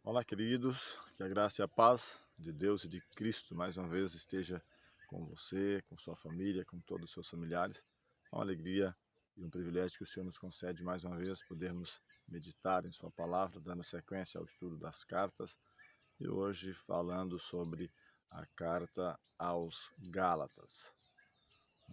Olá, queridos, que a graça e a paz de Deus e de Cristo mais uma vez esteja com você, com sua família, com todos os seus familiares. É uma alegria e um privilégio que o Senhor nos concede mais uma vez podermos meditar em sua palavra, dando sequência ao estudo das cartas e hoje falando sobre a carta aos Gálatas,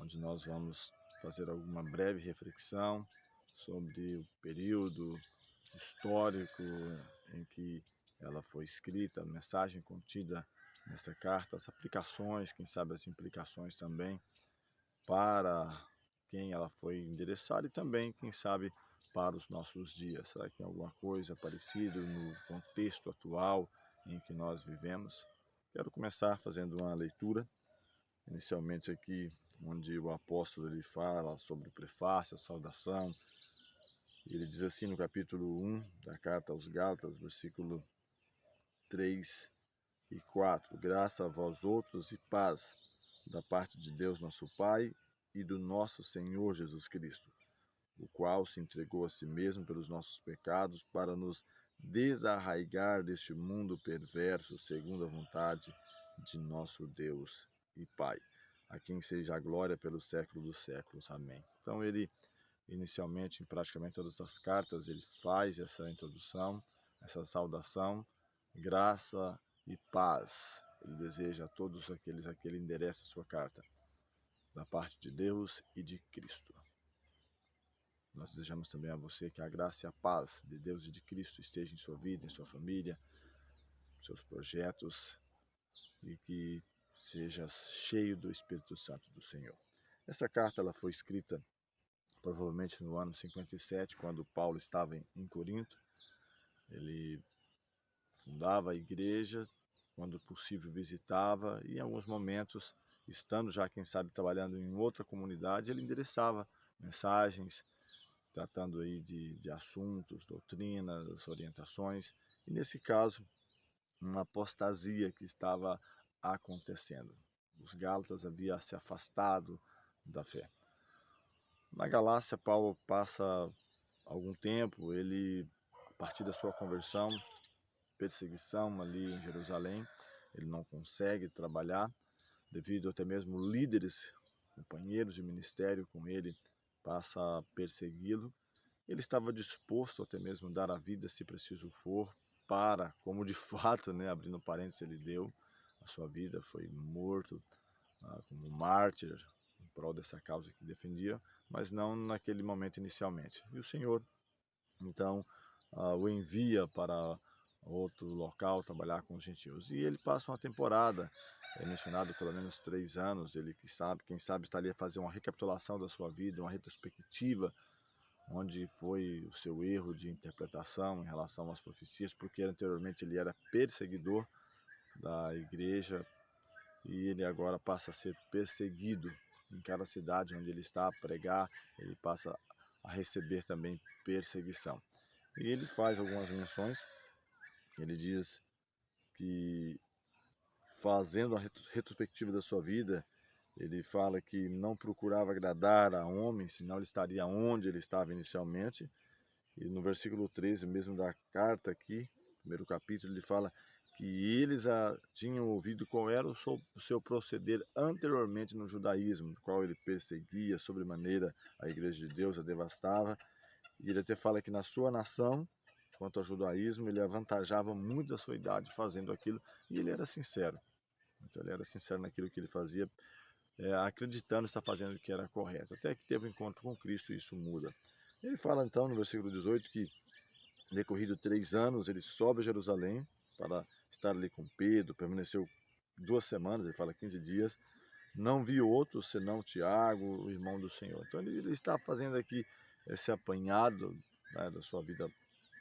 onde nós vamos fazer alguma breve reflexão sobre o período histórico em que ela foi escrita, a mensagem contida nessa carta, as aplicações, quem sabe as implicações também para quem ela foi endereçada e também, quem sabe, para os nossos dias. Será que tem alguma coisa parecida no contexto atual em que nós vivemos? Quero começar fazendo uma leitura, inicialmente aqui, onde o apóstolo ele fala sobre o prefácio, a saudação. Ele diz assim no capítulo 1 da carta aos Gálatas, versículo 3 e 4: Graça a vós outros e paz da parte de Deus nosso Pai e do nosso Senhor Jesus Cristo, o qual se entregou a si mesmo pelos nossos pecados para nos desarraigar deste mundo perverso segundo a vontade de nosso Deus e Pai, a quem seja a glória pelos séculos dos séculos. Amém. Então ele inicialmente, em praticamente todas as cartas, ele faz essa introdução, essa saudação, graça e paz. Ele deseja a todos aqueles a que ele endereça a sua carta, da parte de Deus e de Cristo. Nós desejamos também a você que a graça e a paz de Deus e de Cristo esteja em sua vida, em sua família, seus projetos, e que seja cheio do Espírito Santo do Senhor. Essa carta ela foi escrita provavelmente no ano 57, quando Paulo estava em Corinto. Ele fundava a igreja, quando possível visitava, e em alguns momentos, estando já, quem sabe, trabalhando em outra comunidade, ele endereçava mensagens, tratando aí de assuntos, doutrinas, orientações, e nesse caso, uma apostasia que estava acontecendo. Os Gálatas haviam se afastado da fé. Na Galácia, Paulo passa algum tempo, ele, a partir da sua conversão, perseguição ali em Jerusalém, ele não consegue trabalhar, devido até mesmo líderes, companheiros de ministério com ele, passa a persegui-lo. Ele estava disposto até mesmo a dar a vida, se preciso for, para, como de fato, né, abrindo parênteses, ele deu a sua vida, foi morto como mártir, em prol dessa causa que defendia, mas não naquele momento inicialmente. E o Senhor, então, o envia para outro local trabalhar com os gentios. E ele passa uma temporada, é mencionado pelo menos 3 anos, ele quem sabe está ali a fazer uma recapitulação da sua vida, uma retrospectiva, onde foi o seu erro de interpretação em relação às profecias, porque anteriormente ele era perseguidor da igreja, e ele agora passa a ser perseguido em cada cidade onde ele está a pregar, ele passa a receber também perseguição. E ele faz algumas menções, ele diz que, fazendo a retrospectiva da sua vida, ele fala que não procurava agradar a homens, senão ele estaria onde ele estava inicialmente. E no versículo 13 mesmo da carta aqui, primeiro capítulo, ele fala que eles tinham ouvido qual era o seu proceder anteriormente no judaísmo, do qual ele perseguia sobremaneira a igreja de Deus, a devastava. E ele até fala que na sua nação, quanto ao judaísmo, ele avantajava muito a sua idade fazendo aquilo, e ele era sincero. Então ele era sincero naquilo que ele fazia, acreditando estar fazendo o que era correto. Até que teve um encontro com Cristo e isso muda. Ele fala então no versículo 18 que, decorrido 3 anos, ele sobe a Jerusalém para estar ali com Pedro, permaneceu 2 semanas, ele fala 15 dias, não viu outro senão Tiago, o irmão do Senhor. Então ele está fazendo aqui esse apanhado, né, da sua vida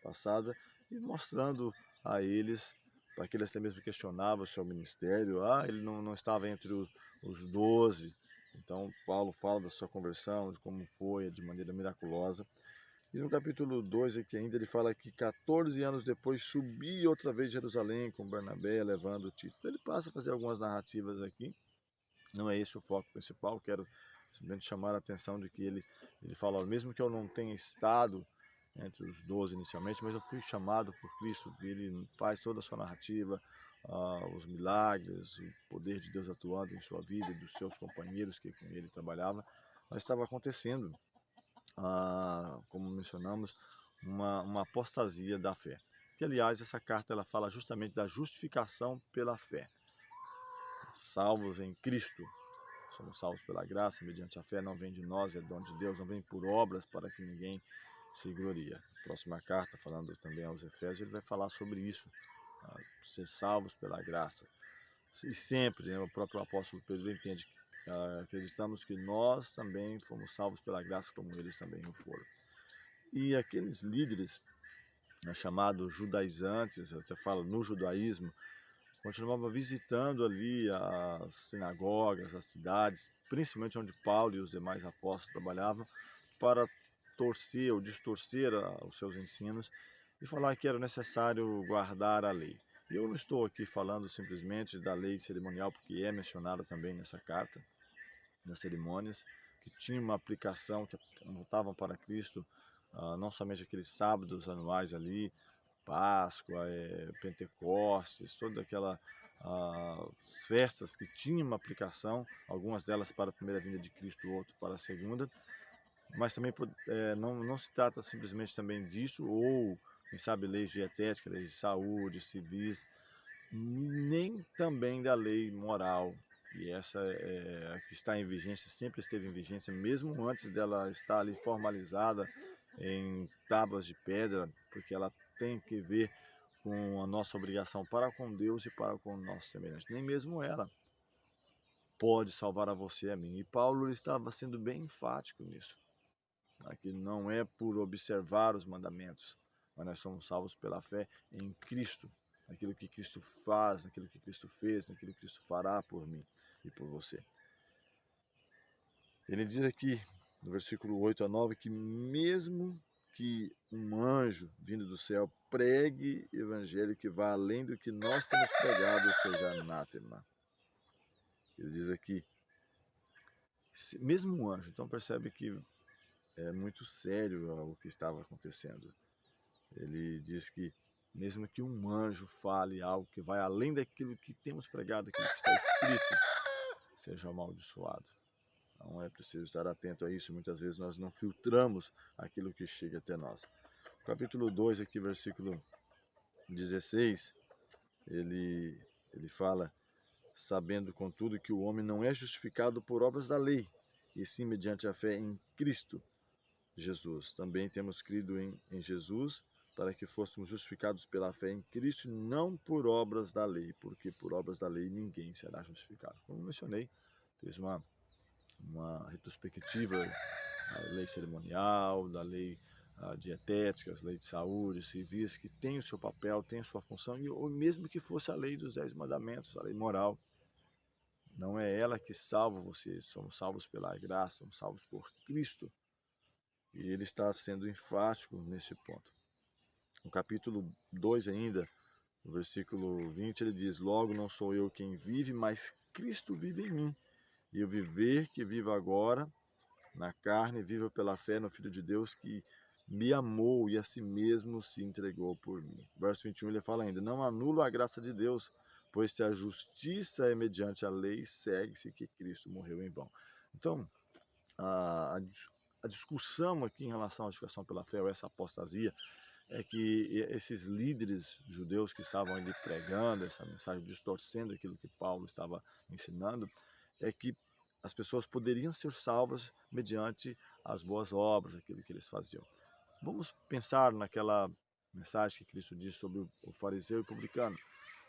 passada e mostrando a eles, para que eles até mesmo questionavam o seu ministério, ele não estava entre os 12. Então Paulo fala da sua conversão, de como foi, de maneira miraculosa. E no capítulo 2 aqui ainda ele fala que 14 anos depois subi outra vez de Jerusalém com Barnabé, levando Tito. Ele passa a fazer algumas narrativas aqui, não é esse o foco principal, quero simplesmente chamar a atenção de que ele fala, mesmo que eu não tenha estado entre os 12 inicialmente, mas eu fui chamado por Cristo. Ele faz toda a sua narrativa, os milagres, o poder de Deus atuando em sua vida e dos seus companheiros que com ele trabalhava, mas estava acontecendo, como mencionamos, uma apostasia da fé. Que, aliás, essa carta ela fala justamente da justificação pela fé. Salvos em Cristo, somos salvos pela graça, mediante a fé, não vem de nós, é dom de Deus, não vem por obras para que ninguém se gloria. Próxima carta, falando também aos Efésios, ele vai falar sobre isso, ser salvos pela graça. E sempre, né, o próprio apóstolo Pedro entende, acreditamos que nós também fomos salvos pela graça, como eles também o foram. E aqueles líderes, chamados judaizantes, até fala no judaísmo, continuava visitando ali as sinagogas, as cidades, principalmente onde Paulo e os demais apóstolos trabalhavam, para torcer ou distorcer os seus ensinos e falar que era necessário guardar a lei. Eu não estou aqui falando simplesmente da lei cerimonial, porque é mencionada também nessa carta, das cerimônias, que tinha uma aplicação, que apontavam para Cristo, não somente aqueles sábados anuais ali, Páscoa, Pentecostes, toda aquela festas que tinham uma aplicação, algumas delas para a primeira vinda de Cristo, outras para a segunda, mas também não se trata simplesmente também disso, ou, quem sabe, leis dietéticas, leis de saúde, civis, nem também da lei moral. E essa que está em vigência, sempre esteve em vigência, mesmo antes dela estar ali formalizada em tábuas de pedra, porque ela tem que ver com a nossa obrigação para com Deus e para com o nosso semelhante. Nem mesmo ela pode salvar a você e a mim. E Paulo estava sendo bem enfático nisso, que não é por observar os mandamentos, mas nós somos salvos pela fé em Cristo, naquilo que Cristo faz, naquilo que Cristo fez, naquilo que Cristo fará por mim e por você. Ele diz aqui, no versículo 8 a 9, que mesmo que um anjo vindo do céu pregue evangelho que vá além do que nós temos pregado, seja anátema. Ele diz aqui, mesmo um anjo, então percebe que é muito sério o que estava acontecendo. Ele diz que mesmo que um anjo fale algo que vai além daquilo que temos pregado, aquilo que está escrito, seja amaldiçoado. Então é preciso estar atento a isso. Muitas vezes nós não filtramos aquilo que chega até nós. Capítulo 2, aqui, versículo 16, ele fala, sabendo, contudo, que o homem não é justificado por obras da lei, e sim mediante a fé em Cristo Jesus. Também temos crido em Jesus, para que fôssemos justificados pela fé em Cristo, e não por obras da lei, porque por obras da lei ninguém será justificado. Como mencionei, fez uma retrospectiva da lei cerimonial, da lei dietéticas, lei de saúde, civis, que tem o seu papel, tem a sua função, ou mesmo que fosse a lei dos 10 mandamentos, a lei moral, não é ela que salva você, somos salvos pela graça, somos salvos por Cristo, e ele está sendo enfático nesse ponto. No capítulo 2 ainda, no versículo 20, ele diz, logo não sou eu quem vive, mas Cristo vive em mim, e o viver que vivo agora, na carne, vivo pela fé no Filho de Deus que me amou e a si mesmo se entregou por mim. Verso 21 ele fala ainda, não anulo a graça de Deus, pois se a justiça é mediante a lei, segue-se que Cristo morreu em vão. Então, a discussão aqui em relação à justificação pela fé, ou essa apostasia, é que esses líderes judeus que estavam ali pregando essa mensagem, distorcendo aquilo que Paulo estava ensinando, é que as pessoas poderiam ser salvas mediante as boas obras, aquilo que eles faziam. Vamos pensar naquela mensagem que Cristo disse sobre o fariseu e o publicano.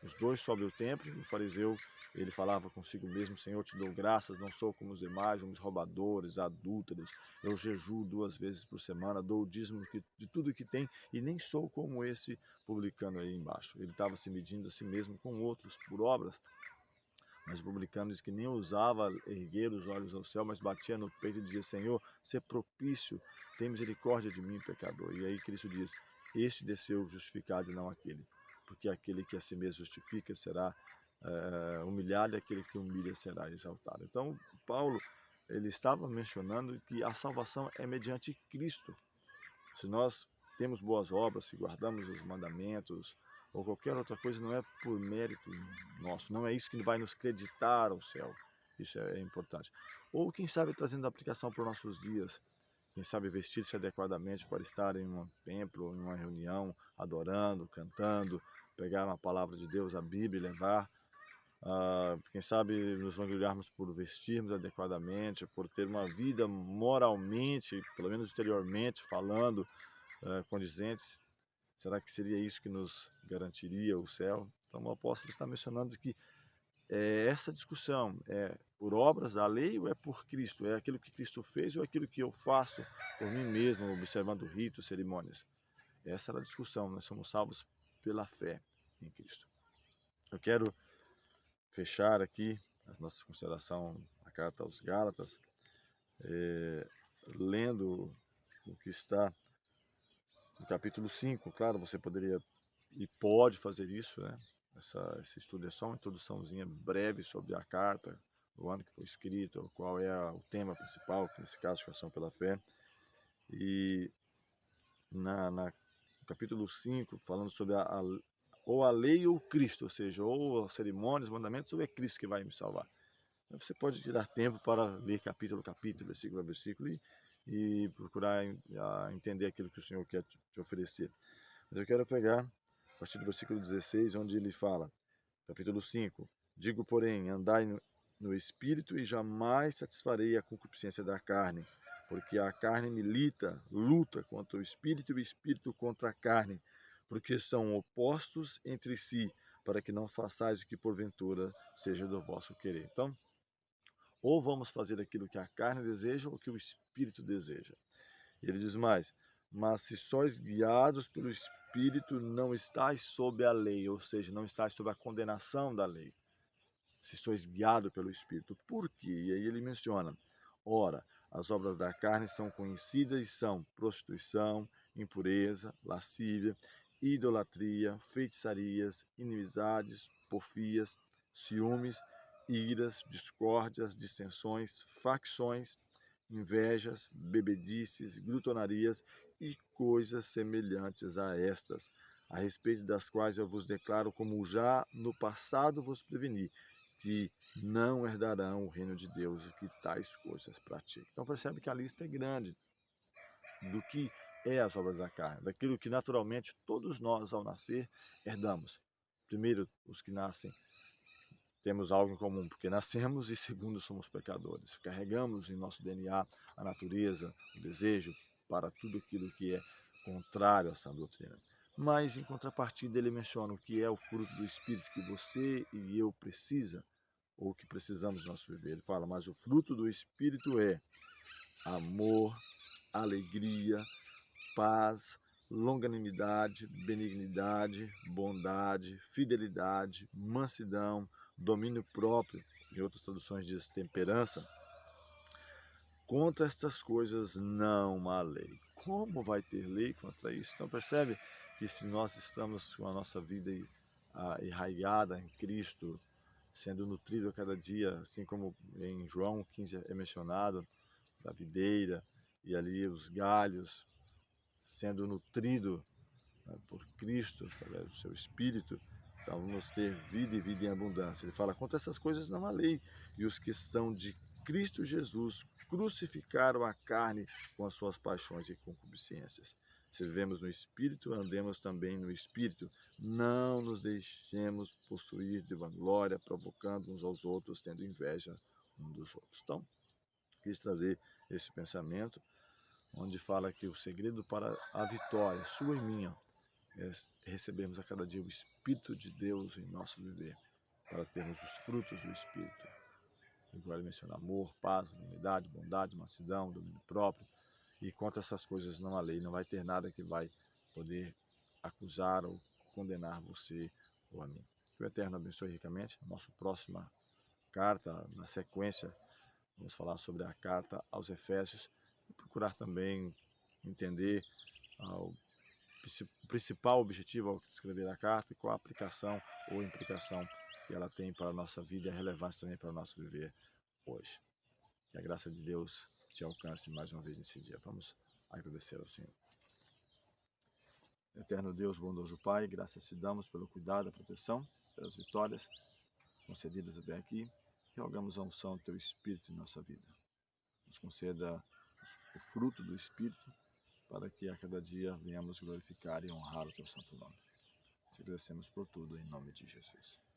Os dois sobem o templo, o fariseu, ele falava consigo mesmo, Senhor, te dou graças, não sou como os demais, uns roubadores, adúlteros, eu jejuo 2 vezes por semana, dou o dízimo de tudo que tem e nem sou como esse publicano aí embaixo. Ele estava se medindo a si mesmo com outros por obras, mas o publicano diz que nem ousava erguer os olhos ao céu, mas batia no peito e dizia, Senhor, sê propício, tem misericórdia de mim, pecador. E aí Cristo diz, este desceu justificado e não aquele, porque aquele que a si mesmo justifica será humilhado e aquele que humilha será exaltado. Então, Paulo, ele estava mencionando que a salvação é mediante Cristo. Se nós temos boas obras, se guardamos os mandamentos ou qualquer outra coisa, não é por mérito nosso, não é isso que vai nos creditar ao céu. Isso é importante. Ou quem sabe trazendo aplicação para os nossos dias, quem sabe vestir-se adequadamente para estar em um templo, em uma reunião, adorando, cantando, pegar uma palavra de Deus, a Bíblia, e levar. Quem sabe nos vangloriarmos por vestirmos adequadamente, por ter uma vida moralmente, pelo menos exteriormente, falando, condizentes. Será que seria isso que nos garantiria o céu? Então o apóstolo está mencionando que essa discussão é por obras da lei ou é por Cristo? É aquilo que Cristo fez ou é aquilo que eu faço por mim mesmo, observando ritos, cerimônias? Essa era a discussão. Nós somos salvos pela fé em Cristo. Eu quero fechar aqui a nossa consideração, a carta aos Gálatas, lendo o que está no capítulo 5. Claro, você poderia e pode fazer isso, né? Esse estudo é só uma introduçãozinha breve sobre a carta, o ano que foi escrito, qual é o tema principal, que nesse caso, justificação pela fé. E no capítulo 5, falando sobre ou a lei ou Cristo, ou seja, ou as cerimônias, mandamentos, ou é Cristo que vai me salvar. Você pode tirar tempo para ler capítulo a capítulo, versículo a versículo e procurar entender aquilo que o Senhor quer te oferecer. Mas eu quero pegar a partir do versículo 16, onde ele fala, capítulo 5, digo, porém, andai no Espírito e jamais satisfarei a concupiscência da carne, porque a carne luta contra o Espírito e o Espírito contra a carne, porque são opostos entre si, para que não façais o que porventura seja do vosso querer. Então, ou vamos fazer aquilo que a carne deseja ou que o Espírito deseja. E ele diz mais, mas se sois guiados pelo Espírito, não estáis sob a lei, ou seja, não estáis sob a condenação da lei. Se sois guiados pelo Espírito. Por quê? E aí ele menciona, ora, as obras da carne são conhecidas e são prostituição, impureza, lascívia, idolatria, feitiçarias, inimizades, porfias, ciúmes, iras, discórdias, dissensões, facções, invejas, bebedices, glutonarias e coisas semelhantes a estas, a respeito das quais eu vos declaro, como já no passado vos preveni, que não herdarão o reino de Deus e que tais coisas praticam. Então percebe que a lista é grande do que é as obras da carne, daquilo que naturalmente todos nós ao nascer herdamos. Primeiro, os que nascem temos algo em comum, porque nascemos e segundo somos pecadores. Carregamos em nosso DNA a natureza, o desejo para tudo aquilo que é contrário a essa doutrina. Mas em contrapartida ele menciona o que é o fruto do Espírito que você e eu precisa, ou que precisamos no nosso viver. Ele fala, mas o fruto do Espírito é amor, alegria, paz, longanimidade, benignidade, bondade, fidelidade, mansidão, domínio próprio, em outras traduções diz temperança. Contra estas coisas não há lei. Como vai ter lei contra isso? Então percebe que se nós estamos com a nossa vida enraizada em Cristo, sendo nutrido a cada dia, assim como em João 15 é mencionado, da videira e ali os galhos, sendo nutrido por Cristo, através do seu Espírito, então vamos ter vida e vida em abundância. Ele fala, contra essas coisas não há lei, e os que são de Cristo Jesus crucificaram a carne com as suas paixões e concupiscências. Se vivemos no Espírito, andemos também no Espírito. Não nos deixemos possuir de vanglória, provocando uns aos outros, tendo inveja um dos outros. Então, quis trazer esse pensamento, onde fala que o segredo para a vitória, sua e minha, é recebermos a cada dia o Espírito de Deus em nosso viver, para termos os frutos do Espírito. Igual ele menciona amor, paz, unidade, bondade, mansidão, domínio próprio. E contra essas coisas não há lei, não vai ter nada que vai poder acusar ou condenar você ou a mim. Que o Eterno abençoe ricamente. A nossa próxima carta, na sequência, vamos falar sobre a carta aos Efésios e procurar também entender o principal objetivo ao escrever a carta e qual a aplicação ou implicação que ela tem para a nossa vida e a relevância também para o nosso viver hoje. Que a graça de Deus te alcance mais uma vez nesse dia. Vamos agradecer ao Senhor. Eterno Deus, bondoso Pai, graças te damos pelo cuidado, a proteção, pelas vitórias concedidas até aqui, e rogamos a unção do Teu Espírito em nossa vida. Nos conceda o fruto do Espírito, para que a cada dia venhamos glorificar e honrar o Teu santo nome. Te agradecemos por tudo, em nome de Jesus.